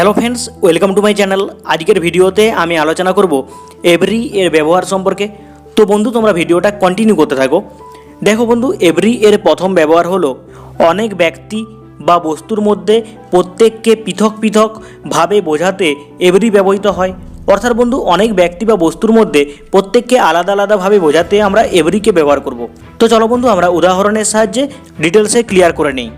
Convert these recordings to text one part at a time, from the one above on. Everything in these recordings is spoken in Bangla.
Hello friends, welcome to my channel. আজকের ভিডিওতে আমি আলোচনা করব এভরি এর ব্যবহার সম্পর্কে। তো বন্ধু, তোমরা ভিডিওটা কন্টিনিউ করতে থাকো। দেখো বন্ধু, এভরি এর প্রথম ব্যবহার হলো অনেক ব্যক্তি বা বস্তুর মধ্যে প্রত্যেককে পৃথক পৃথকভাবে বোঝাতে এভরি ব্যবহৃত হয়। অর্থাৎ বন্ধু, অনেক ব্যক্তি বা বস্তুর মধ্যে প্রত্যেককে আলাদা আলাদাভাবে বোঝাতে আমরা এভরিকে ব্যবহার করব। তো চলো বন্ধু, আমরা উদাহরণের সাহায্যে ডিটেলসে ক্লিয়ার করে নিই।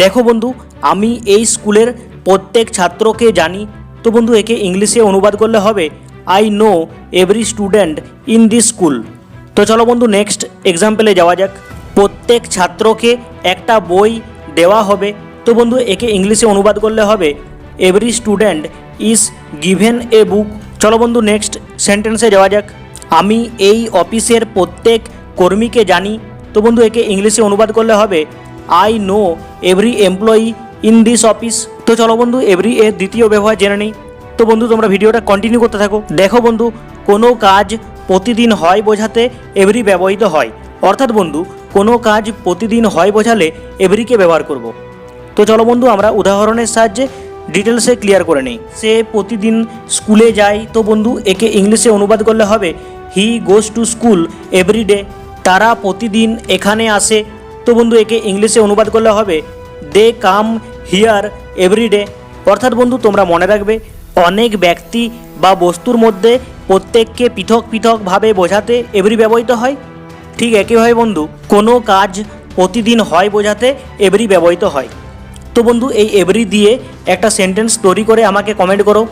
দেখো বন্ধু, আমি এই স্কুলের প্রত্যেক ছাত্রকে জানি। তো বন্ধু, একে ইংলিশে অনুবাদ করলে হবে I know every student in this school. তো চলো বন্ধু, নেক্সট এক্সাম্পলে যাওয়া যাক। প্রত্যেক ছাত্রকে একটা বই দেওয়া হবে। তো বন্ধু, একে ইংলিশে অনুবাদ করলে হবে every student is given a বুক। চলো বন্ধু, নেক্সট সেন্টেন্সে যাওয়া যাক। আমি এই অফিসের প্রত্যেক কর্মীকে জানি। তো বন্ধু, একে ইংলিশে অনুবাদ করলে হবে I know every employee in this office. তো চলো বন্ধু, এভরি এর দ্বিতীয় ব্যবহার জেনে নিই। তো বন্ধু, তোমরা ভিডিওটা কন্টিনিউ করতে থাকো। দেখো বন্ধু, কোনো কাজ প্রতিদিন হয় বোঝাতে এভরি ব্যবহৃত হয়। অর্থাৎ বন্ধু, কোনো কাজ প্রতিদিন হয় বোঝালে এভরিকে ব্যবহার করব। তো চলো বন্ধু, আমরা উদাহরণের সাহায্যে ডিটেলসে ক্লিয়ার করে নিই। সে প্রতিদিন স্কুলে যায়। তো বন্ধু, একে ইংলিশে অনুবাদ করলে হবে he goes to school every day. তারা প্রতিদিন এখানে আসে। তো বন্ধু, একে ইংলিশে অনুবাদ করলে হবে দে কাম হিয়ার এভরি ডে। অর্থাৎ বন্ধু, তোমরা মনে রাখবে, অনেক ব্যক্তি বা বস্তুর মধ্যে প্রত্যেককে পৃথক পৃথকভাবে বোঝাতে এভরি ব্যবহৃত হয়। ঠিক একইভাবে বন্ধু, কোনো কাজ প্রতিদিন হয় বোঝাতে এভরি ব্যবহৃত হয়। তো বন্ধু, এই এভরি দিয়ে একটা সেন্টেন্স তৈরি করে আমাকে কমেন্ট করো।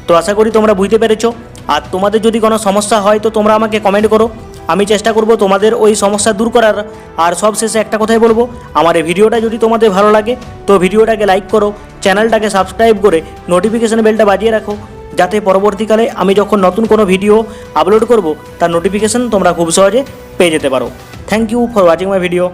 তো আশা করি তোমরা বুঝতে পেরেছো। আর তোমাদের যদি কোনো সমস্যা হয় তো তোমরা আমাকে কমেন্ট করো, আমি চেষ্টা করব তোমাদের ওই সমস্যা দূর করার। আর সবশেষে একটা কথাই বলবো, আমার এই ভিডিওটা যদি তোমাদের ভালো লাগে তো ভিডিওটাকে লাইক করো, চ্যানেলটাকে সাবস্ক্রাইব করে নোটিফিকেশান বেলটা বাজিয়ে রাখো, যাতে পরবর্তীকালে আমি যখন নতুন কোনো ভিডিও আপলোড করব তার নোটিফিকেশান তোমরা খুব সহজে পেয়ে যেতে পারো। Thank you for watching my video.